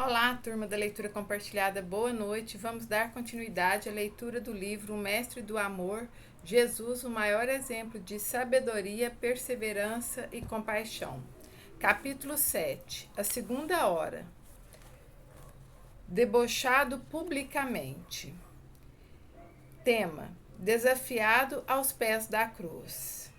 Olá, turma da leitura compartilhada, boa noite. Vamos dar continuidade à leitura do livro O Mestre do Amor, Jesus, o maior exemplo de sabedoria, perseverança e compaixão. Capítulo 7, a segunda hora. Debochado publicamente. Tema: desafiado aos pés da cruz.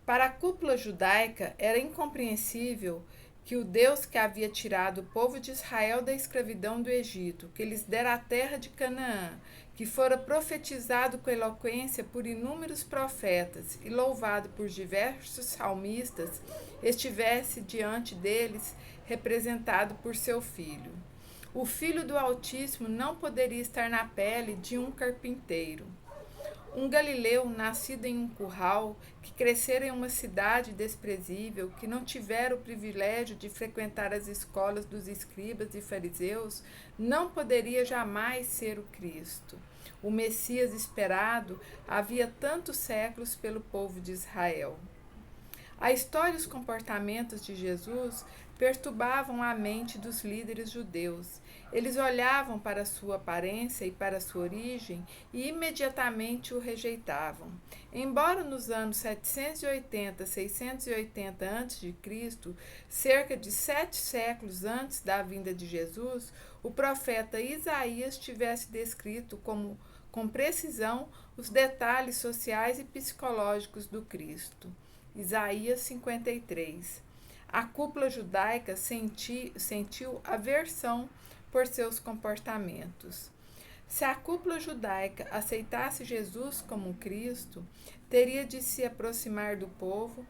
Para a cúpula judaica era incompreensível que o Deus que havia tirado o povo de Israel da escravidão do Egito, que lhes dera a terra de Canaã, que fora profetizado com eloquência por inúmeros profetas e louvado por diversos salmistas, estivesse diante deles representado por seu filho. O Filho do Altíssimo não poderia estar na pele de um carpinteiro. Um galileu nascido em um curral, que crescera em uma cidade desprezível, que não tivera o privilégio de frequentar as escolas dos escribas e fariseus, não poderia jamais ser o Cristo, o Messias esperado havia tantos séculos pelo povo de Israel. A história e os comportamentos de Jesus perturbavam a mente dos líderes judeus. Eles olhavam para sua aparência e para sua origem e imediatamente o rejeitavam. Embora nos anos 780, 680 a.C., cerca de 7 séculos antes da vinda de Jesus, o profeta Isaías tivesse descrito com precisão os detalhes sociais e psicológicos do Cristo. Isaías 53. A cúpula judaica sentiu aversão por seus comportamentos. Se a cúpula judaica aceitasse Jesus como Cristo, teria de se aproximar do povo,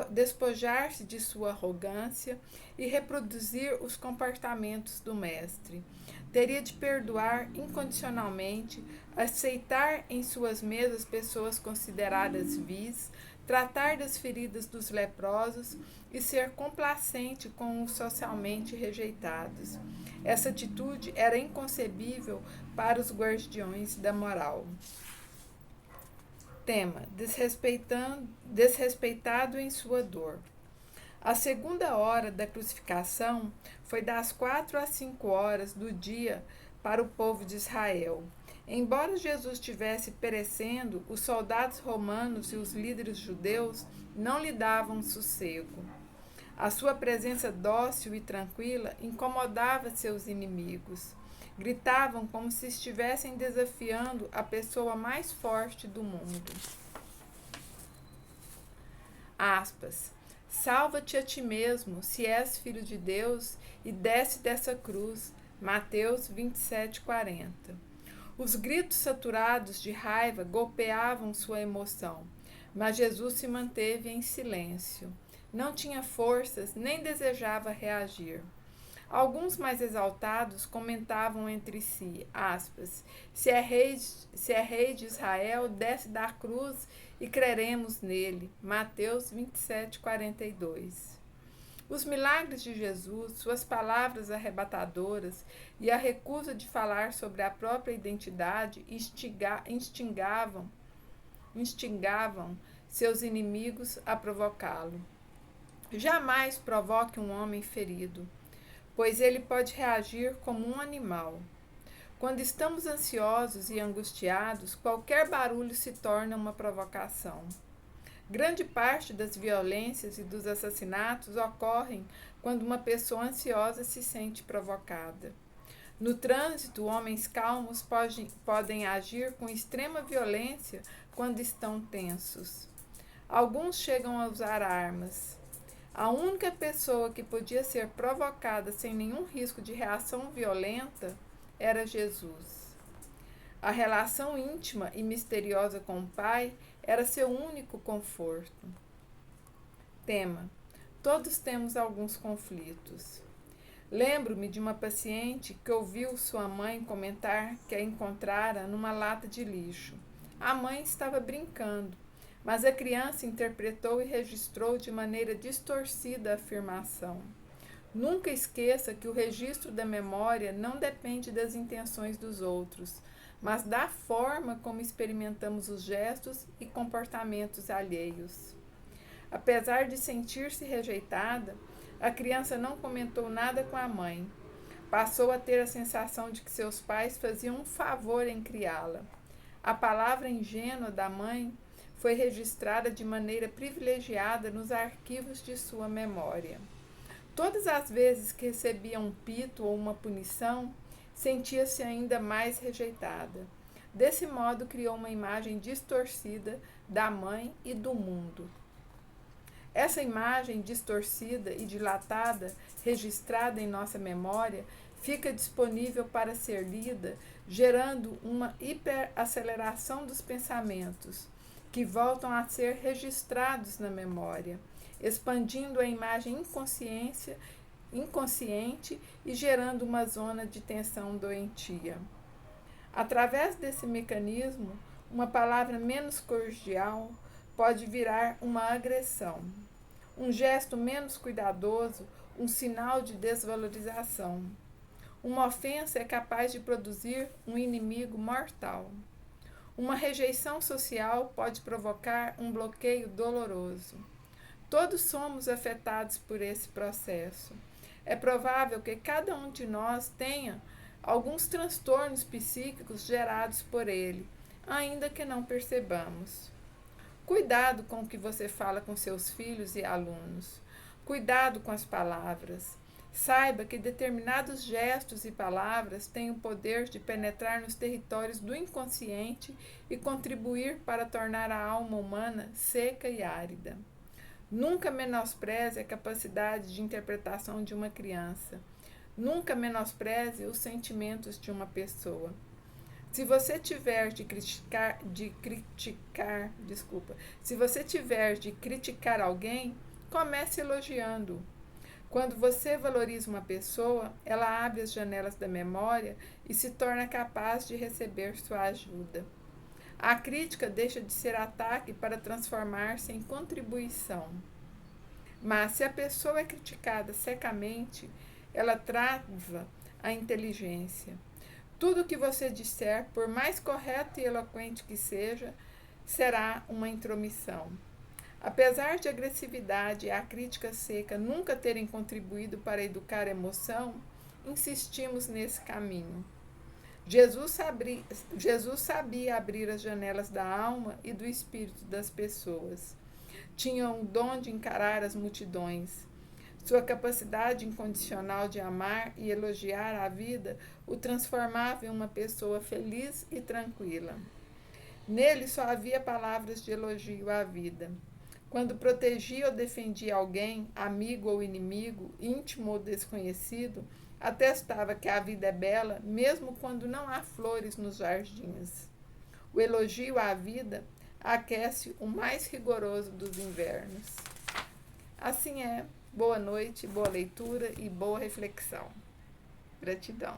despojar-se de sua arrogância e reproduzir os comportamentos do Mestre. Teria de perdoar incondicionalmente, aceitar em suas mesas pessoas consideradas vis, tratar das feridas dos leprosos e ser complacente com os socialmente rejeitados. Essa atitude era inconcebível para os guardiões da moral. Tema: desrespeitado em sua dor. A segunda hora da crucificação foi das 4 às 5 horas do dia para o povo de Israel. Embora Jesus estivesse perecendo, os soldados romanos e os líderes judeus não lhe davam sossego. A sua presença dócil e tranquila incomodava seus inimigos. Gritavam como se estivessem desafiando a pessoa mais forte do mundo. Aspas. Salva-te a ti mesmo, se és filho de Deus, e desce dessa cruz. Mateus 27:40. Os gritos saturados de raiva golpeavam sua emoção, mas Jesus se manteve em silêncio. Não tinha forças nem desejava reagir. Alguns mais exaltados comentavam entre si, aspas, se é rei de Israel, desce da cruz e creremos nele. Mateus 27:42. Os milagres de Jesus, suas palavras arrebatadoras e a recusa de falar sobre a própria identidade instigavam seus inimigos a provocá-lo. Jamais provoque um homem ferido, pois ele pode reagir como um animal. Quando estamos ansiosos e angustiados, qualquer barulho se torna uma provocação. Grande parte das violências e dos assassinatos ocorrem quando uma pessoa ansiosa se sente provocada. No trânsito, homens calmos podem agir com extrema violência quando estão tensos. Alguns chegam a usar armas. A única pessoa que podia ser provocada sem nenhum risco de reação violenta era Jesus. A relação íntima e misteriosa com o Pai era seu único conforto. Tema: todos temos alguns conflitos. Lembro-me de uma paciente que ouviu sua mãe comentar que a encontrara numa lata de lixo. A mãe estava brincando, mas a criança interpretou e registrou de maneira distorcida a afirmação. Nunca esqueça que o registro da memória não depende das intenções dos outros, mas da forma como experimentamos os gestos e comportamentos alheios. Apesar de sentir-se rejeitada, a criança não comentou nada com a mãe. Passou a ter a sensação de que seus pais faziam um favor em criá-la. A palavra ingênua da mãe foi registrada de maneira privilegiada nos arquivos de sua memória. Todas as vezes que recebia um pito ou uma punição, sentia-se ainda mais rejeitada. Desse modo, criou uma imagem distorcida da mãe e do mundo. Essa imagem distorcida e dilatada, registrada em nossa memória, fica disponível para ser lida, gerando uma hiperaceleração dos pensamentos, que voltam a ser registrados na memória, expandindo a imagem inconsciente e gerando uma zona de tensão doentia. Através desse mecanismo, uma palavra menos cordial pode virar uma agressão. Um gesto menos cuidadoso, um sinal de desvalorização. Uma ofensa é capaz de produzir um inimigo mortal. Uma rejeição social pode provocar um bloqueio doloroso. Todos somos afetados por esse processo. É provável que cada um de nós tenha alguns transtornos psíquicos gerados por ele, ainda que não percebamos. Cuidado com o que você fala com seus filhos e alunos. Cuidado com as palavras. Saiba que determinados gestos e palavras têm o poder de penetrar nos territórios do inconsciente e contribuir para tornar a alma humana seca e árida. Nunca menospreze a capacidade de interpretação de uma criança. Nunca menospreze os sentimentos de uma pessoa. Se você tiver de criticar alguém, comece elogiando. Quando você valoriza uma pessoa, ela abre as janelas da memória e se torna capaz de receber sua ajuda. A crítica deixa de ser ataque para transformar-se em contribuição. Mas se a pessoa é criticada secamente, ela trava a inteligência. Tudo o que você disser, por mais correto e eloquente que seja, será uma intromissão. Apesar de a agressividade e a crítica seca nunca terem contribuído para educar a emoção, insistimos nesse caminho. Jesus sabia abrir as janelas da alma e do espírito das pessoas. Tinha o dom de encarar as multidões. Sua capacidade incondicional de amar e elogiar a vida o transformava em uma pessoa feliz e tranquila. Nele só havia palavras de elogio à vida. Quando protegia ou defendia alguém, amigo ou inimigo, íntimo ou desconhecido, atestava que a vida é bela, mesmo quando não há flores nos jardins. O elogio à vida aquece o mais rigoroso dos invernos. Assim é. Boa noite, boa leitura e boa reflexão. Gratidão.